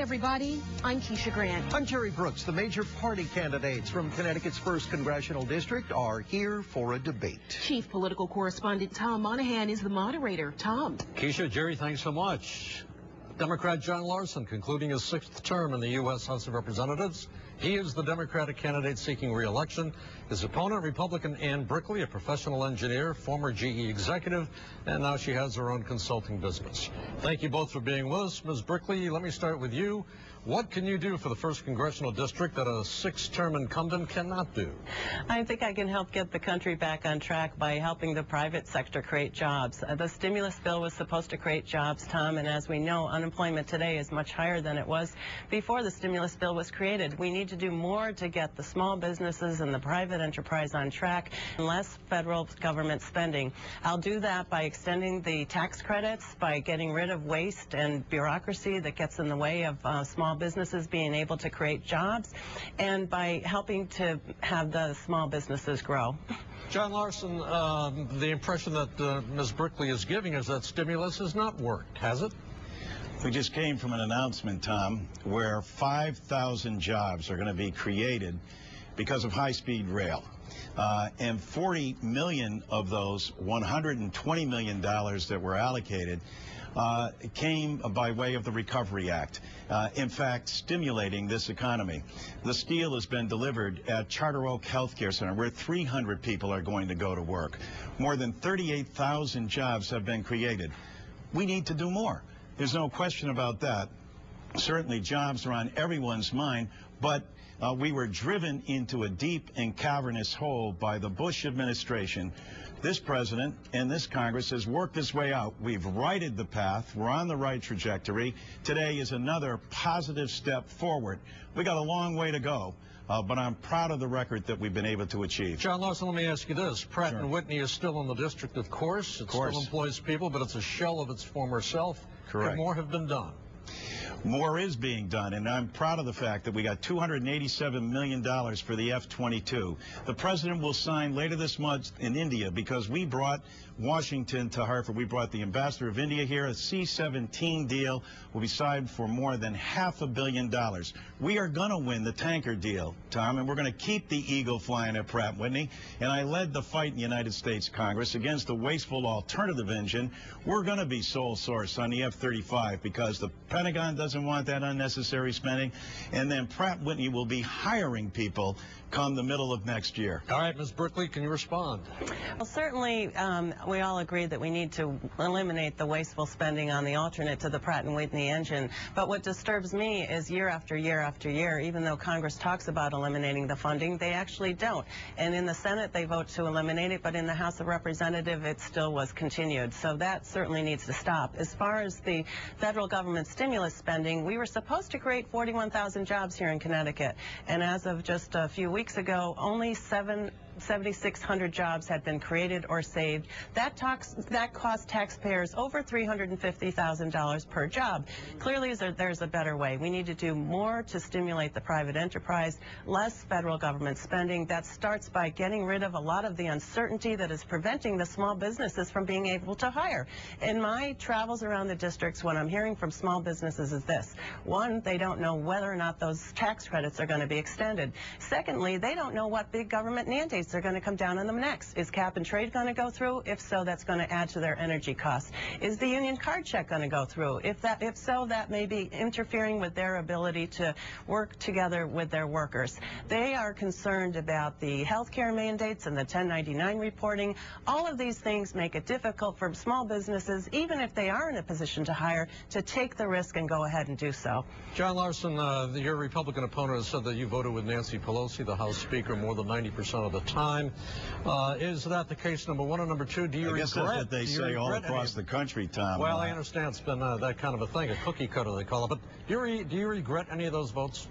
everybody. I'm Keisha Grant. I'm Terry Brooks. The major party candidates from Connecticut's 1st Congressional District are here for a debate. Chief Political Correspondent Tom Monahan is the moderator. Tom. Keisha, Jerry, thanks so much. Democrat John Larson concluding his 6th term in the U.S. House of Representatives. He is the Democratic candidate seeking re-election. His opponent, Republican Ann Brickley, a professional engineer, former GE executive, and now she has her own consulting business. Thank you both for being with us. Ms. Brickley, let me start with you. What can you do for the 1st Congressional District that a 6th-term incumbent cannot do? I think I can help get the country back on track by helping the private sector create jobs. The stimulus bill was supposed to create jobs, Tom, and as we know, unemployment today is much higher than it was before the stimulus bill was created. We need to do more to get the small businesses and the private enterprise on track and less federal government spending. I'll do that by extending the tax credits, by getting rid of waste and bureaucracy that gets in the way of small businesses being able to create jobs, and by helping to have the small businesses grow. John Larson, the impression that Ms. Brickley is giving is that stimulus has not worked, has it? We just came from an announcement, Tom, where 5,000 jobs are going to be created because of high-speed rail. And 40 million of those $120 million that were allocated came by way of the Recovery Act, in fact, stimulating this economy. The steel has been delivered at Charter Oak Health Care Center, where 300 people are going to go to work. More than 38,000 jobs have been created. We need to do more. There's no question about that. Certainly, jobs are on everyone's mind, but we were driven into a deep and cavernous hole by the Bush administration. This president and this Congress has worked its way out. We've righted the path. We're on the right trajectory. Today is another positive step forward. We got a long way to go, but I'm proud of the record that we've been able to achieve. John Larson, let me ask you this. Pratt & Whitney is still in the district, of course. It still employs people, but it's a shell of its former self. Correct. Could more have been done? More is being done, and I'm proud of the fact that we got $287 million for the F-22. The president will sign later this month in India because we brought Washington to Hartford. We brought the ambassador of India here. A C-17 deal will be signed for more than $500 million. We are going to win the tanker deal, Tom, and we're going to keep the Eagle flying at Pratt & Whitney. And I led the fight in the United States Congress against the wasteful alternative engine. We're going to be sole source on the F-35 because the Pentagon doesn't want that unnecessary spending, and then Pratt & Whitney will be hiring people come the middle of next year. All right, Ms. Brickley, can you respond? Well, certainly we all agree that we need to eliminate the wasteful spending on the alternate to the Pratt & Whitney engine. But what disturbs me is year after year after year, even though Congress talks about eliminating the funding, they actually don't. And in the Senate, they vote to eliminate it, but in the House of Representatives, it still was continued. So that certainly needs to stop. As far as the federal government stimulus spending, we were supposed to create 41,000 jobs here in Connecticut. And as of just a few weeks ago, only 7,600 jobs had been created or saved. That cost taxpayers over $350,000 per job. Clearly, there's a better way. We need to do more to stimulate the private enterprise, less federal government spending. That starts by getting rid of a lot of the uncertainty that is preventing the small businesses from being able to hire. In my travels around the districts, what I'm hearing from small businesses is this. One, they don't know whether or not those tax credits are going to be extended. Secondly, they don't know what big government mandates are going to come down on them next. Is cap and trade going to go through? If so, that's going to add to their energy costs. Is the union card check going to go through? If so, that may be interfering with their ability to work together with their workers. They are concerned about the health care mandates and the 1099 reporting. All of these things make it difficult for small businesses, even if they are in a position to hire, to take the risk and go ahead and do so. John Larson, your Republican opponent has said that you voted with Nancy Pelosi, the House Speaker, more than 90% of the time. Is that the case, number one? And number two, do you regret? I guess that's what they say all across the country, Tom. Well, I understand it's been that kind of a thing, a cookie cutter they call it. But do you regret any of those votes?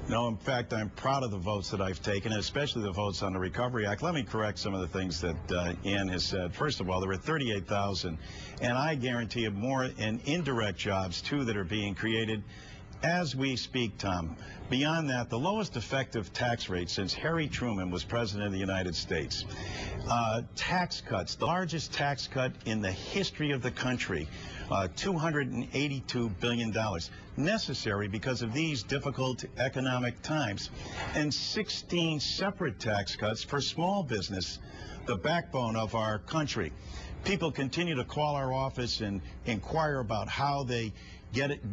No, in fact, I'm proud of the votes that I've taken, especially the votes on the Recovery Act. Let me correct some of the things that Ann has said. First of all, there were 38,000, and I guarantee you more in indirect jobs, too, that are being created. As we speak, Tom, beyond that, the lowest effective tax rate since Harry Truman was president of the United States. Tax cuts, the largest tax cut in the history of the country, $282 billion, necessary because of these difficult economic times, and 16 separate tax cuts for small business, the backbone of our country. People continue to call our office and inquire about how they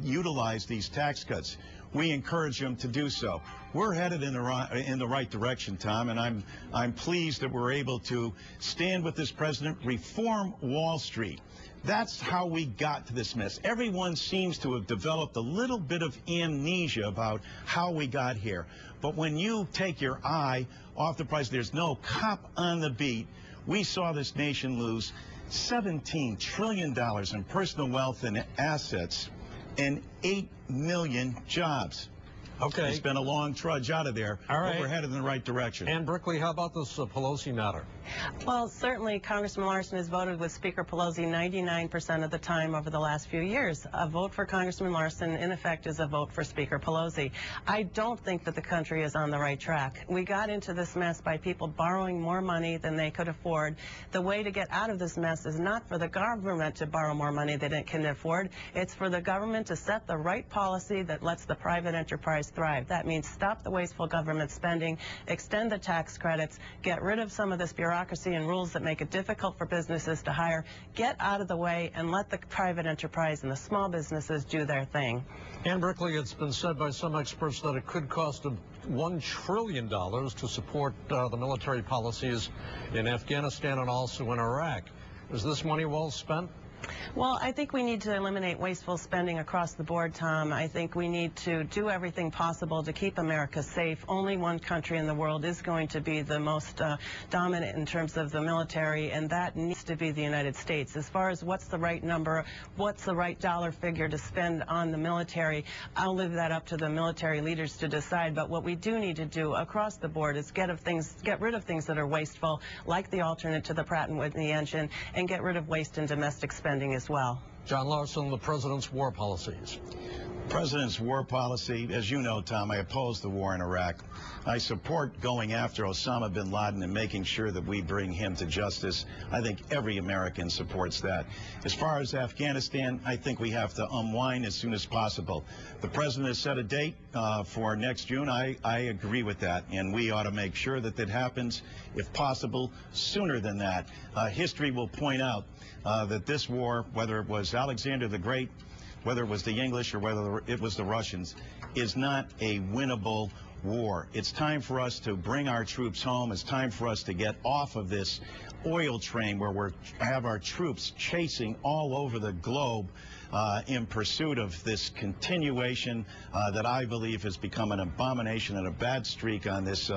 utilize these tax cuts. We encourage them to do so. We're headed in the right direction, Tom, and I'm pleased that we're able to stand with this president, reform Wall Street. That's how we got to this mess. Everyone seems to have developed a little bit of amnesia about how we got here. But when you take your eye off the prize, there's no cop on the beat. We saw this nation lose $17 trillion in personal wealth and assets and 8 million jobs. Okay. It's been a long trudge out of there. All right. But we're headed in the right direction. Ann Brickley, how about this Pelosi matter? Well, certainly Congressman Larson has voted with Speaker Pelosi 99% of the time over the last few years. A vote for Congressman Larson, in effect, is a vote for Speaker Pelosi. I don't think that the country is on the right track. We got into this mess by people borrowing more money than they could afford. The way to get out of this mess is not for the government to borrow more money than it can afford. It's for the government to set the right policy that lets the private enterprise thrive. That means stop the wasteful government spending, extend the tax credits, get rid of some of this bureaucracy and rules that make it difficult for businesses to hire, get out of the way and let the private enterprise and the small businesses do their thing. Ann Brickley, it's been said by some experts that it could cost $1 trillion to support the military policies in Afghanistan and also in Iraq. Is this money well spent? Well, I think we need to eliminate wasteful spending across the board, Tom. I think we need to do everything possible to keep America safe. Only one country in the world is going to be the most dominant in terms of the military, and that needs to be the United States. As far as what's the right number, what's the right dollar figure to spend on the military, I'll leave that up to the military leaders to decide. But what we do need to do across the board is get rid of things that are wasteful, like the alternate to the Pratt & Whitney engine, and get rid of waste in domestic spending as well. John Larson, the president's war policies. President's war policy, as you know, Tom, I oppose the war in Iraq. I support going after Osama bin Laden and making sure that we bring him to justice. I think every American supports that. As far as Afghanistan, I think we have to unwind as soon as possible. The president has set a date for next June. I agree with that, and we ought to make sure that that happens, if possible, sooner than that. History will point out that this war, whether it was Alexander the Great, whether it was the English or whether it was the Russians, is not a winnable war. It's time for us to bring our troops home. It's time for us to get off of this oil train where we have our troops chasing all over the globe in pursuit of this continuation that I believe has become an abomination and a bad streak on this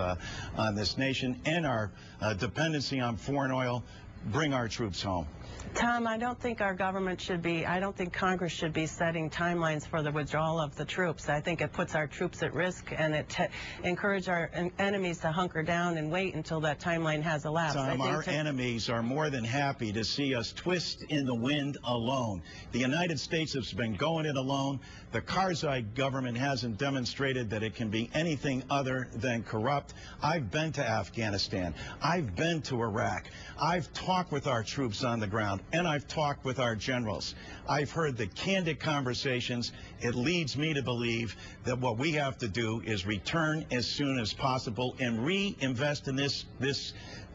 nation, and our dependency on foreign oil. Bring our troops home. Tom, I don't think our government should be, I don't think Congress should be setting timelines for the withdrawal of the troops. I think it puts our troops at risk, and it encourages our enemies to hunker down and wait until that timeline has elapsed. Tom, our enemies are more than happy to see us twist in the wind alone. The United States has been going it alone. The Karzai government hasn't demonstrated that it can be anything other than corrupt. I've been to Afghanistan. I've been to Iraq. I've talked with our troops on the ground, and I've talked with our generals. I've heard the candid conversations. It leads me to believe that what we have to do is return as soon as possible and reinvest in this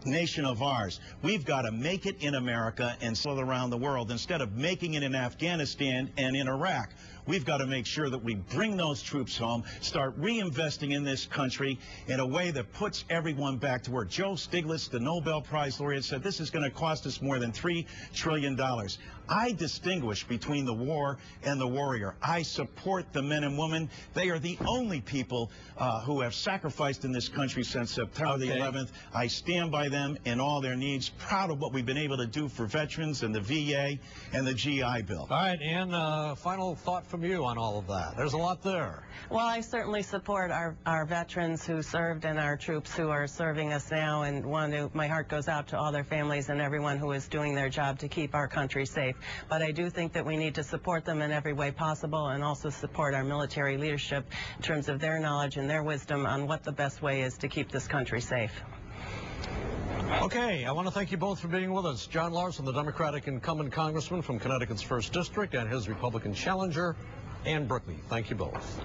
nation of ours. We've got to make it in America and sell around the world instead of making it in Afghanistan and in Iraq. We've got to make sure that we bring those troops home, start reinvesting in this country in a way that puts everyone back to work. Joe Stiglitz, the Nobel Prize laureate, said this is going to cost us more than $3 trillion. I distinguish between the war and the warrior. I support the men and women. They are the only people who have sacrificed in this country since September the 11th. I stand by them in all their needs, proud of what we've been able to do for veterans and the VA and the GI Bill. All right, Ann, final thought from from you on all of that. There's a lot there. Well, I certainly support our veterans who served and our troops who are serving us now, and my heart goes out to all their families and everyone who is doing their job to keep our country safe. But I do think that we need to support them in every way possible, and also support our military leadership in terms of their knowledge and their wisdom on what the best way is to keep this country safe. Okay, I want to thank you both for being with us. John Larson, the Democratic incumbent congressman from Connecticut's 1st District, and his Republican challenger, Ann Brickley. Thank you both.